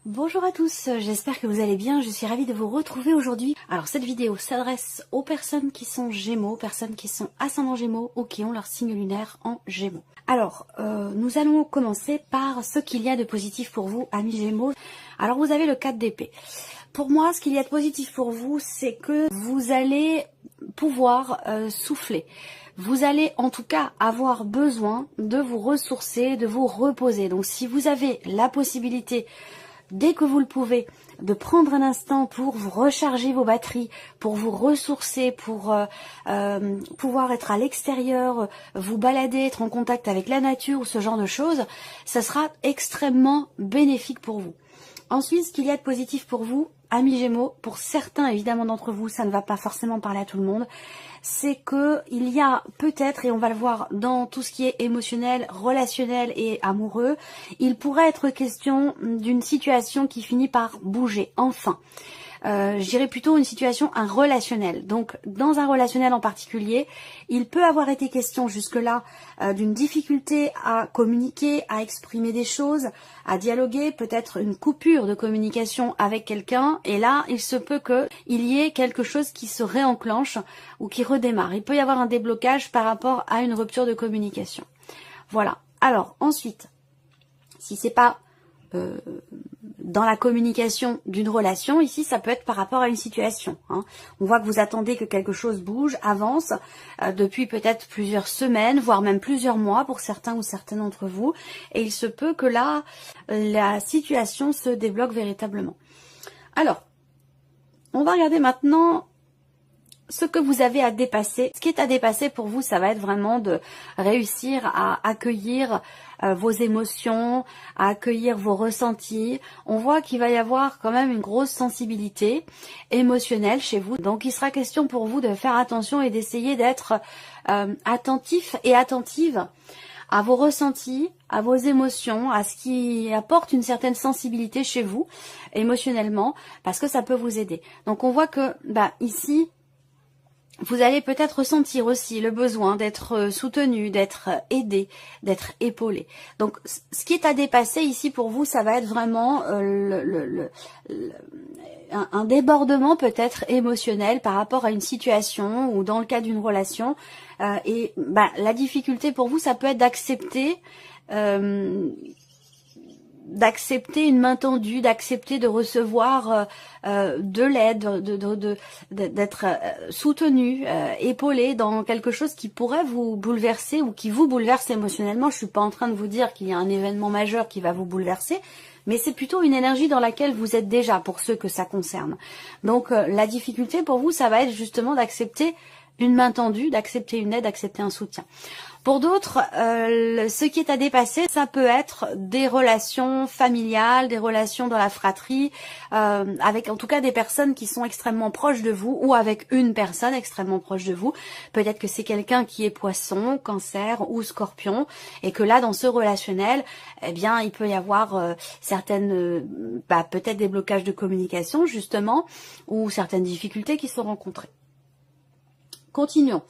Bonjour à tous, j'espère que vous allez bien, je suis ravie de vous retrouver aujourd'hui. Alors cette vidéo s'adresse aux personnes qui sont Gémeaux, personnes qui sont ascendant Gémeaux ou qui ont leur signe lunaire en Gémeaux. Alors, nous allons commencer par ce qu'il y a de positif pour vous, amis Gémeaux. Alors vous avez le 4 d'épée. Pour moi, ce qu'il y a de positif pour vous, c'est que vous allez pouvoir souffler. Vous allez en tout cas avoir besoin de vous ressourcer, de vous reposer. Donc si vous avez la possibilité, dès que vous le pouvez, de prendre un instant pour vous recharger vos batteries, pour vous ressourcer, pour pouvoir être à l'extérieur, vous balader, être en contact avec la nature ou ce genre de choses, ça sera extrêmement bénéfique pour vous. Ensuite, ce qu'il y a de positif pour vous, amis Gémeaux, pour certains évidemment d'entre vous, ça ne va pas forcément parler à tout le monde, c'est que il y a peut-être, et on va le voir dans tout ce qui est émotionnel, relationnel et amoureux, il pourrait être question d'une situation qui finit par bouger, enfin. Je dirais plutôt une situation, un relationnel. Donc, dans un relationnel en particulier, il peut avoir été question jusque-là d'une difficulté à communiquer, à exprimer des choses, à dialoguer, peut-être une coupure de communication avec quelqu'un. Et là, il se peut qu'il y ait quelque chose qui se réenclenche ou qui redémarre. Il peut y avoir un déblocage par rapport à une rupture de communication. Voilà. Alors, ensuite, si c'est pas dans la communication d'une relation, ici ça peut être par rapport à une situation. On voit que vous attendez que quelque chose bouge, avance, depuis peut-être plusieurs semaines, voire même plusieurs mois pour certains ou certaines d'entre vous, et il se peut que là, la situation se débloque véritablement. Alors, on va regarder maintenant ce que vous avez à dépasser. Ce qui est à dépasser pour vous, ça va être vraiment de réussir à accueillir vos émotions, à accueillir vos ressentis. On voit qu'il va y avoir quand même une grosse sensibilité émotionnelle chez vous. Donc il sera question pour vous de faire attention et d'essayer d'être attentif et attentive à vos ressentis, à vos émotions, à ce qui apporte une certaine sensibilité chez vous, émotionnellement, parce que ça peut vous aider. Donc on voit que ici, vous allez peut-être ressentir aussi le besoin d'être soutenu, d'être aidé, d'être épaulé. Donc, ce qui est à dépasser ici pour vous, ça va être vraiment un débordement peut-être émotionnel par rapport à une situation ou dans le cas d'une relation. La difficulté pour vous, ça peut être d'accepter une main tendue, d'accepter de recevoir de l'aide, d'être soutenu, épaulé dans quelque chose qui pourrait vous bouleverser ou qui vous bouleverse émotionnellement. Je suis pas en train de vous dire qu'il y a un événement majeur qui va vous bouleverser, mais c'est plutôt une énergie dans laquelle vous êtes déjà pour ceux que ça concerne. Donc la difficulté pour vous, ça va être justement d'accepter une main tendue, d'accepter une aide, d'accepter un soutien. Pour d'autres, ce qui est à dépasser, ça peut être des relations familiales, des relations dans la fratrie, avec en tout cas des personnes qui sont extrêmement proches de vous ou avec une personne extrêmement proche de vous. Peut-être que c'est quelqu'un qui est poisson, cancer ou scorpion et que là, dans ce relationnel, eh bien, il peut y avoir peut-être des blocages de communication justement ou certaines difficultés qui sont rencontrées. Continuons.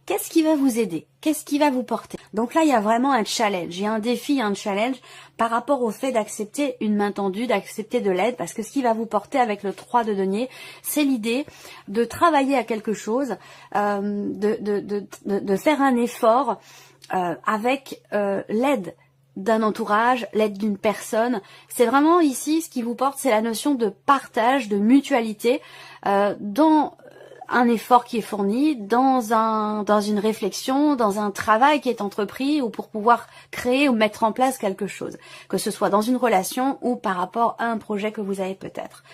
Qu'est-ce qui va vous aider? Qu'est-ce qui va vous porter? Donc là, il y a vraiment un challenge. Il y a un défi, un challenge par rapport au fait d'accepter une main tendue, d'accepter de l'aide, parce que ce qui va vous porter avec le 3 de denier, c'est l'idée de travailler à quelque chose, de faire un effort avec l'aide d'un entourage, l'aide d'une personne. C'est vraiment ici, ce qui vous porte, c'est la notion de partage, de mutualité dans un effort qui est fourni, dans une réflexion, dans un travail qui est entrepris ou pour pouvoir créer ou mettre en place quelque chose, que ce soit dans une relation ou par rapport à un projet que vous avez peut-être.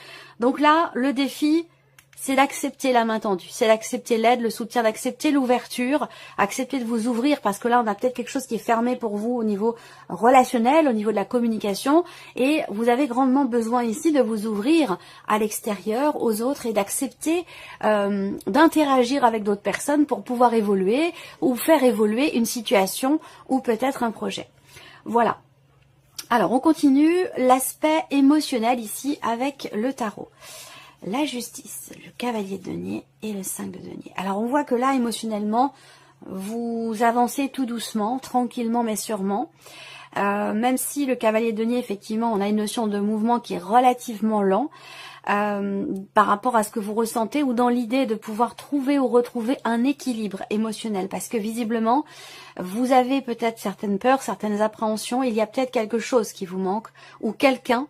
Donc là, le défi, c'est d'accepter la main tendue, c'est d'accepter l'aide, le soutien, d'accepter l'ouverture, accepter de vous ouvrir parce que là, on a peut-être quelque chose qui est fermé pour vous au niveau relationnel, au niveau de la communication et vous avez grandement besoin ici de vous ouvrir à l'extérieur, aux autres et d'accepter d'interagir avec d'autres personnes pour pouvoir évoluer ou faire évoluer une situation ou peut-être un projet. Voilà. Alors, on continue l'aspect émotionnel ici avec le tarot. La justice, le cavalier de denier et le 5 de denier. Alors on voit que là, émotionnellement, vous avancez tout doucement, tranquillement mais sûrement. même si le cavalier de denier, effectivement, on a une notion de mouvement qui est relativement lent, par rapport à ce que vous ressentez, ou dans l'idée de pouvoir trouver ou retrouver un équilibre émotionnel, parce que visiblement vous avez peut-être certaines peurs, certaines appréhensions, il y a peut-être quelque chose qui vous manque, ou quelqu'un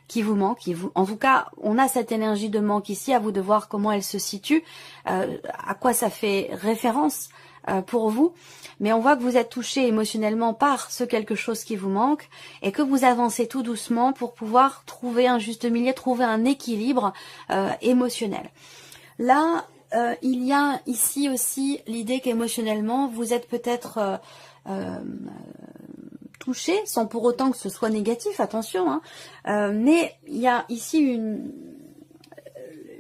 qui vous manque. En tout cas, on a cette énergie de manque ici, à vous de voir comment elle se situe, à quoi ça fait référence pour vous, mais on voit que vous êtes touché émotionnellement par ce quelque chose qui vous manque et que vous avancez tout doucement pour pouvoir trouver un juste milieu, trouver un équilibre émotionnel. Là, il y a ici aussi l'idée qu'émotionnellement, vous êtes peut-être touché, sans pour autant que ce soit négatif, attention, hein, mais il y a ici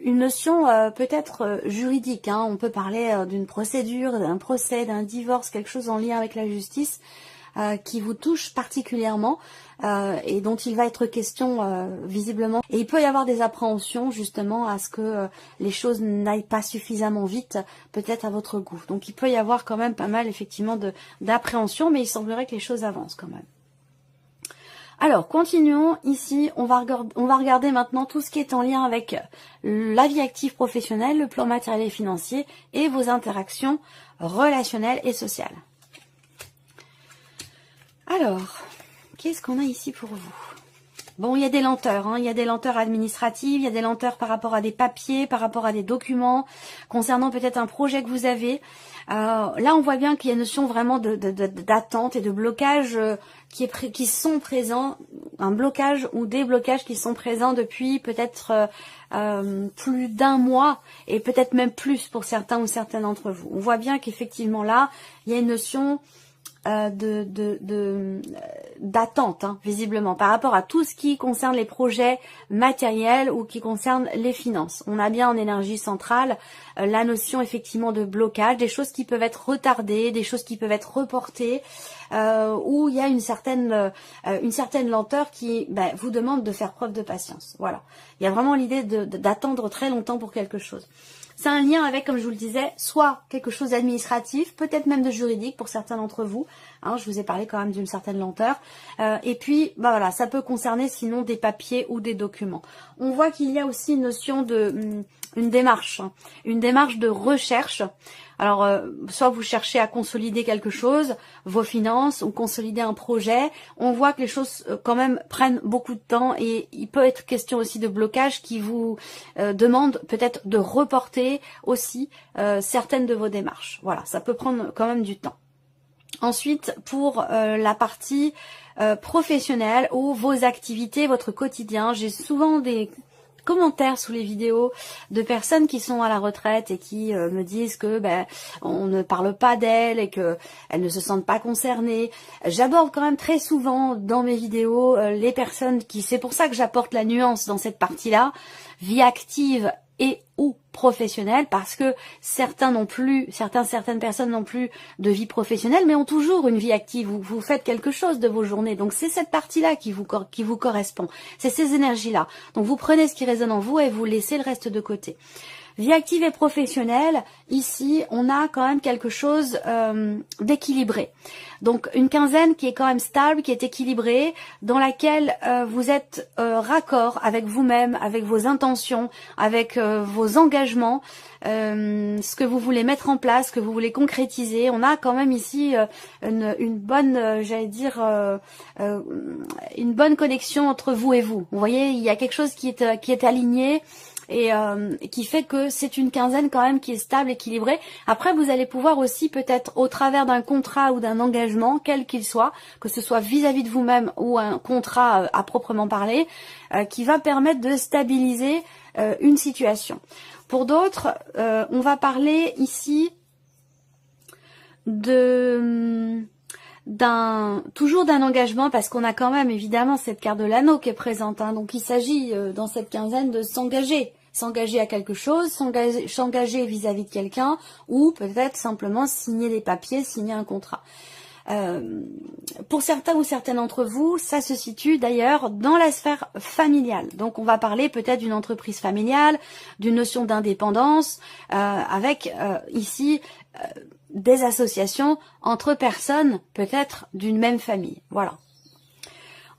une notion peut-être juridique, hein. On peut parler d'une procédure, d'un procès, d'un divorce, quelque chose en lien avec la justice qui vous touche particulièrement et dont il va être question visiblement. Et il peut y avoir des appréhensions justement à ce que les choses n'aillent pas suffisamment vite, peut-être à votre goût. Donc il peut y avoir quand même pas mal effectivement d'appréhension, mais il semblerait que les choses avancent quand même. Alors, continuons. Ici, on va regarder maintenant tout ce qui est en lien avec la vie active professionnelle, le plan matériel et financier et vos interactions relationnelles et sociales. Alors, qu'est-ce qu'on a ici pour vous? Bon, il y a des lenteurs, hein. Il y a des lenteurs administratives, il y a des lenteurs par rapport à des papiers, par rapport à des documents, concernant peut-être un projet que vous avez. Là, on voit bien qu'il y a une notion vraiment d'attente et de blocage qui sont présents, un blocage ou des blocages qui sont présents depuis peut-être plus d'un mois et peut-être même plus pour certains ou certaines d'entre vous. On voit bien qu'effectivement là, il y a une notion d'attente, hein, visiblement, par rapport à tout ce qui concerne les projets matériels ou qui concerne les finances. On a bien en énergie centrale la notion effectivement de blocage, des choses qui peuvent être retardées, des choses qui peuvent être reportées, où il y a une certaine lenteur qui vous demande de faire preuve de patience. Voilà. Il y a vraiment l'idée d'attendre très longtemps pour quelque chose. C'est un lien avec, comme je vous le disais, soit quelque chose d'administratif, peut-être même de juridique pour certains d'entre vous. Hein, je vous ai parlé quand même d'une certaine lenteur. Et puis, voilà, ça peut concerner sinon des papiers ou des documents. On voit qu'il y a aussi une notion de une démarche de recherche. Alors, soit vous cherchez à consolider quelque chose, vos finances, ou consolider un projet. On voit que les choses quand même prennent beaucoup de temps et il peut être question aussi de blocage qui vous demande peut-être de reporter aussi certaines de vos démarches. Voilà, ça peut prendre quand même du temps. Ensuite, pour la partie professionnelle ou vos activités, votre quotidien, j'ai souvent des commentaires sous les vidéos de personnes qui sont à la retraite et qui me disent que on ne parle pas d'elles et que elles ne se sentent pas concernées. J'aborde quand même très souvent dans mes vidéos les personnes qui, c'est pour ça que j'apporte la nuance dans cette partie-là, vie active et ou professionnelle, parce que certaines personnes n'ont plus de vie professionnelle, mais ont toujours une vie active. Vous faites quelque chose de vos journées. Donc c'est cette partie-là qui vous correspond. C'est ces énergies-là. Donc vous prenez ce qui résonne en vous et vous laissez le reste de côté. Vie active et professionnelle, ici, on a quand même quelque chose d'équilibré. Donc une quinzaine qui est quand même stable, qui est équilibrée, dans laquelle vous êtes raccord avec vous-même, avec vos intentions, avec vos engagements, ce que vous voulez mettre en place, ce que vous voulez concrétiser. On a quand même ici une bonne, j'allais dire, une bonne connexion entre vous et vous. Vous voyez, il y a quelque chose qui est aligné. Et qui fait que c'est une quinzaine quand même qui est stable, équilibrée. Après, vous allez pouvoir aussi peut-être au travers d'un contrat ou d'un engagement, quel qu'il soit, que ce soit vis-à-vis de vous-même ou un contrat à proprement parler, qui va permettre de stabiliser une situation. Pour d'autres, on va parler ici toujours d'un engagement, parce qu'on a quand même évidemment cette carte de l'anneau qui est présente, hein. Donc il s'agit dans cette quinzaine de s'engager à quelque chose, s'engager vis-à-vis de quelqu'un, ou peut-être simplement signer des papiers, signer un contrat. Pour certains ou certaines d'entre vous, ça se situe d'ailleurs dans la sphère familiale. Donc on va parler peut-être d'une entreprise familiale, d'une notion d'indépendance, avec ici des associations entre personnes peut-être d'une même famille. Voilà.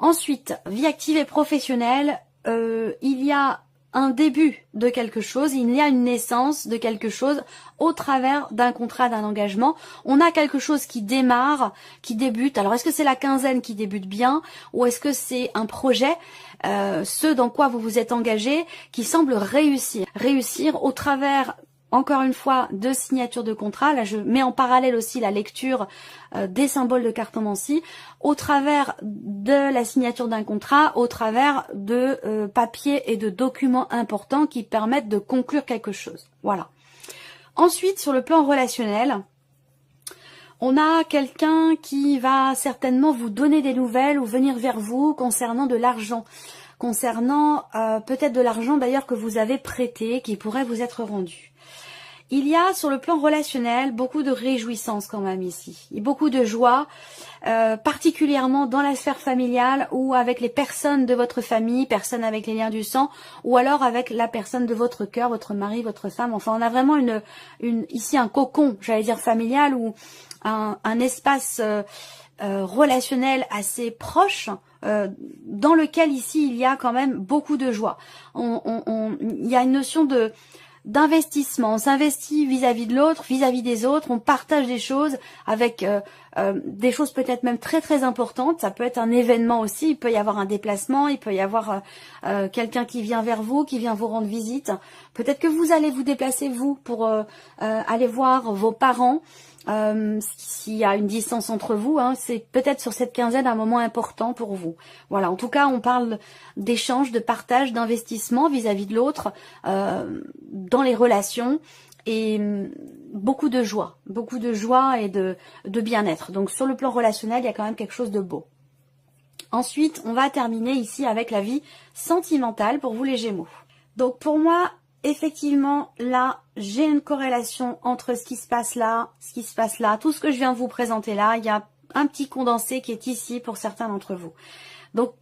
Ensuite, vie active et professionnelle, il y a un début de quelque chose, il y a une naissance de quelque chose au travers d'un contrat, d'un engagement. On a quelque chose qui démarre, qui débute. Alors est-ce que c'est la quinzaine qui débute bien ou est-ce que c'est un projet, ce dans quoi vous vous êtes engagé, qui semble réussir. Réussir au travers, encore une fois, de signature de contrat. Là, je mets en parallèle aussi la lecture des symboles de cartomancie, au travers de la signature d'un contrat, au travers de papiers et de documents importants qui permettent de conclure quelque chose. Voilà. Ensuite, sur le plan relationnel, on a quelqu'un qui va certainement vous donner des nouvelles ou venir vers vous concernant de l'argent. Concernant peut-être de l'argent d'ailleurs que vous avez prêté, qui pourrait vous être rendu. Il y a sur le plan relationnel beaucoup de réjouissance quand même ici, et beaucoup de joie, particulièrement dans la sphère familiale ou avec les personnes de votre famille, personnes avec les liens du sang, ou alors avec la personne de votre cœur, votre mari, votre femme. Enfin, on a vraiment ici un cocon, j'allais dire familial, ou un espace relationnel assez proche, dans lequel ici il y a quand même beaucoup de joie. Il y a une notion d'investissement, on s'investit vis-à-vis de l'autre, vis-à-vis des autres, on partage des choses avec des choses peut-être même très très importantes. Ça peut être un événement aussi, il peut y avoir un déplacement, il peut y avoir quelqu'un qui vient vers vous, qui vient vous rendre visite. Peut-être que vous allez vous déplacer vous pour aller voir vos parents. S'il y a une distance entre vous, hein, c'est peut-être sur cette quinzaine un moment important pour vous. Voilà, en tout cas, on parle d'échange, de partage, d'investissement vis-à-vis de l'autre, dans les relations, et beaucoup de joie et de bien-être. Donc sur le plan relationnel, il y a quand même quelque chose de beau. Ensuite, on va terminer ici avec la vie sentimentale pour vous les Gémeaux. Donc pour moi, effectivement, là, j'ai une corrélation entre ce qui se passe là, tout ce que je viens de vous présenter là. Il y a un petit condensé qui est ici pour certains d'entre vous. Donc,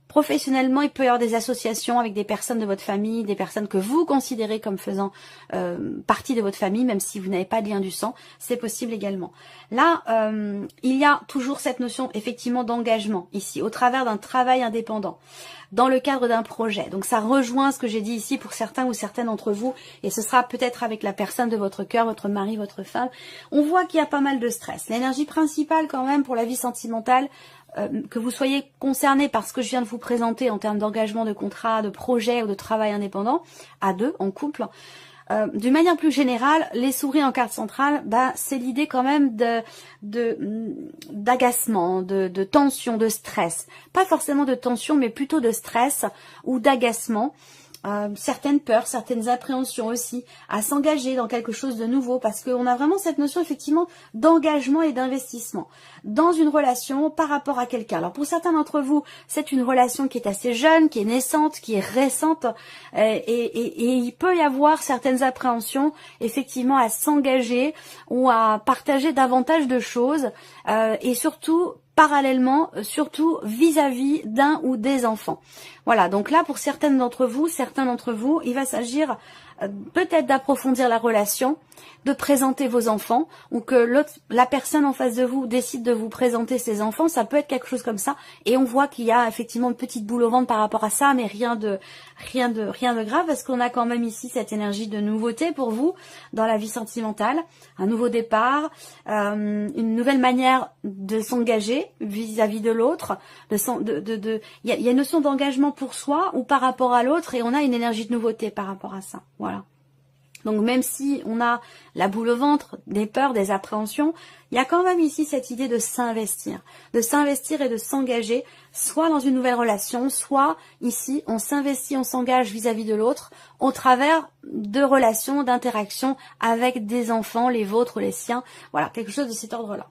professionnellement, il peut y avoir des associations avec des personnes de votre famille, des personnes que vous considérez comme faisant partie de votre famille, même si vous n'avez pas de lien du sang, c'est possible également. Là, il y a toujours cette notion effectivement d'engagement ici, au travers d'un travail indépendant, dans le cadre d'un projet. Donc ça rejoint ce que j'ai dit ici pour certains ou certaines d'entre vous, et ce sera peut-être avec la personne de votre cœur, votre mari, votre femme. On voit qu'il y a pas mal de stress. L'énergie principale quand même pour la vie sentimentale, que vous soyez concerné par ce que je viens de vous présenter en termes d'engagement, de contrat, de projet ou de travail indépendant, à deux, en couple, d'une manière plus générale, les souris en carte centrale, c'est l'idée quand même d'agacement, de tension, de stress. Pas forcément de tension, mais plutôt de stress ou d'agacement. Certaines peurs, certaines appréhensions aussi, à s'engager dans quelque chose de nouveau, parce qu'on a vraiment cette notion effectivement d'engagement et d'investissement dans une relation par rapport à quelqu'un. Alors pour certains d'entre vous, c'est une relation qui est assez jeune, qui est naissante, qui est récente, et il peut y avoir certaines appréhensions effectivement à s'engager ou à partager davantage de choses, et surtout parallèlement, surtout vis-à-vis d'un ou des enfants. Voilà, donc là, pour certains d'entre vous, il va s'agir peut-être d'approfondir la relation, de présenter vos enfants, ou que la personne en face de vous décide de vous présenter ses enfants, ça peut être quelque chose comme ça, et on voit qu'il y a effectivement une petite boule au ventre par rapport à ça, mais rien de grave, parce qu'on a quand même ici cette énergie de nouveauté pour vous, dans la vie sentimentale, un nouveau départ, une nouvelle manière de s'engager vis-à-vis de l'autre, il y a une notion d'engagement pour soi ou par rapport à l'autre, et on a une énergie de nouveauté par rapport à ça, voilà. Donc même si on a la boule au ventre, des peurs, des appréhensions, il y a quand même ici cette idée de s'investir et de s'engager, soit dans une nouvelle relation, soit ici on s'investit, on s'engage vis-à-vis de l'autre, au travers de relations, d'interactions avec des enfants, les vôtres, les siens, voilà, quelque chose de cet ordre-là.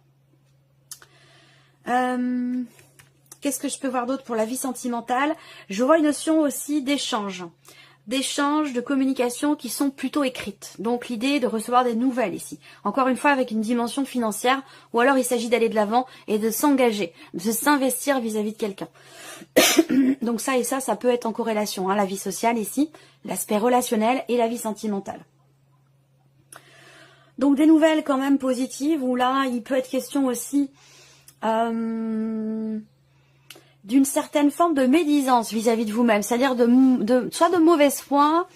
Qu'est-ce que je peux voir d'autre pour la vie sentimentale? Je vois une notion aussi d'échange, de communication qui sont plutôt écrites. Donc l'idée de recevoir des nouvelles ici. Encore une fois avec une dimension financière, ou alors il s'agit d'aller de l'avant et de s'engager, de s'investir vis-à-vis de quelqu'un. Donc ça et ça peut être en corrélation, hein, la vie sociale ici, l'aspect relationnel et la vie sentimentale. Donc des nouvelles quand même positives, où là il peut être question aussi d'une certaine forme de médisance vis-à-vis de vous-même, c'est-à-dire soit de mauvaise foi,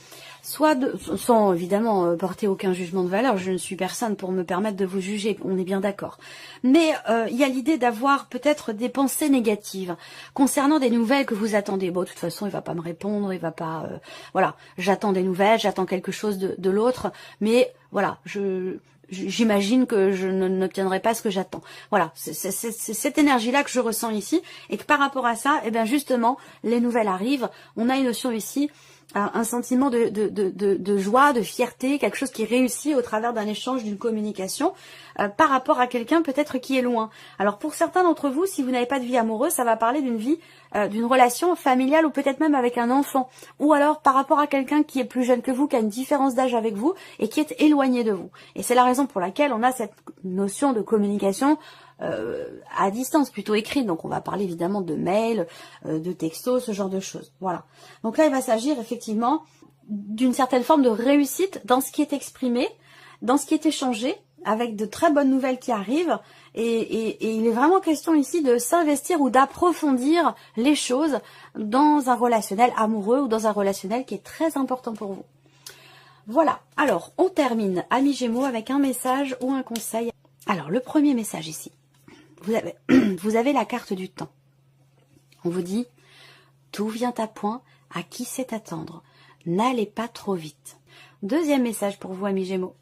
soit sans évidemment porter aucun jugement de valeur. Je ne suis personne pour me permettre de vous juger, on est bien d'accord. Mais il y a l'idée d'avoir peut-être des pensées négatives concernant des nouvelles que vous attendez. Bon, de toute façon, il va pas me répondre, il va pas... voilà, j'attends des nouvelles, j'attends quelque chose de l'autre, mais voilà, j'imagine que je n'obtiendrai pas ce que j'attends. Voilà, c'est cette énergie-là que je ressens ici, et que par rapport à ça, eh bien justement, les nouvelles arrivent. On a une notion ici, un sentiment de joie, de fierté, quelque chose qui réussit au travers d'un échange, d'une communication, par rapport à quelqu'un peut-être qui est loin. Alors pour certains d'entre vous, si vous n'avez pas de vie amoureuse, ça va parler d'une vie, d'une relation familiale ou peut-être même avec un enfant. Ou alors par rapport à quelqu'un qui est plus jeune que vous, qui a une différence d'âge avec vous et qui est éloigné de vous. Et c'est la raison pour laquelle on a cette notion de communication à distance, plutôt écrite. Donc on va parler évidemment de mails, de textos, ce genre de choses. Voilà. Donc là, il va s'agir effectivement d'une certaine forme de réussite dans ce qui est exprimé, dans ce qui est échangé, avec de très bonnes nouvelles qui arrivent. Et il est vraiment question ici de s'investir ou d'approfondir les choses dans un relationnel amoureux ou dans un relationnel qui est très important pour vous. Voilà. Alors, on termine, amis Gémeaux, avec un message ou un conseil. Alors, le premier message ici. Vous avez la carte du temps. On vous dit, tout vient à point, à qui sait attendre. N'allez pas trop vite. Deuxième message pour vous, amis Gémeaux.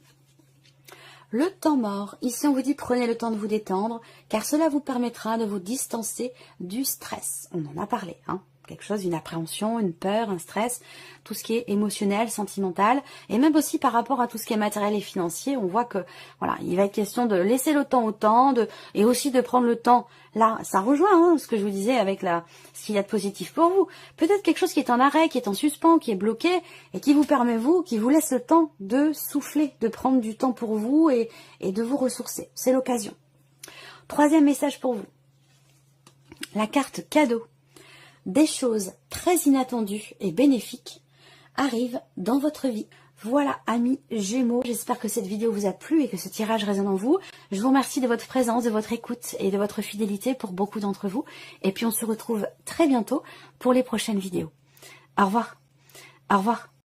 Le temps mort. Ici, on vous dit, prenez le temps de vous détendre, car cela vous permettra de vous distancer du stress. On en a parlé, hein. Quelque chose, une appréhension, une peur, un stress, tout ce qui est émotionnel, sentimental, et même aussi par rapport à tout ce qui est matériel et financier, on voit que, voilà, il va être question de laisser le temps au temps, et aussi de prendre le temps. Là, ça rejoint, hein, ce que je vous disais avec ce qu'il y a de positif pour vous. Peut-être quelque chose qui est en arrêt, qui est en suspens, qui est bloqué, et qui vous permet, qui vous laisse le temps de souffler, de prendre du temps pour vous et de vous ressourcer. C'est l'occasion. Troisième message pour vous. La carte cadeau. Des choses très inattendues et bénéfiques arrivent dans votre vie. Voilà, amis Gémeaux, j'espère que cette vidéo vous a plu et que ce tirage résonne en vous. Je vous remercie de votre présence, de votre écoute et de votre fidélité pour beaucoup d'entre vous. Et puis on se retrouve très bientôt pour les prochaines vidéos. Au revoir. Au revoir.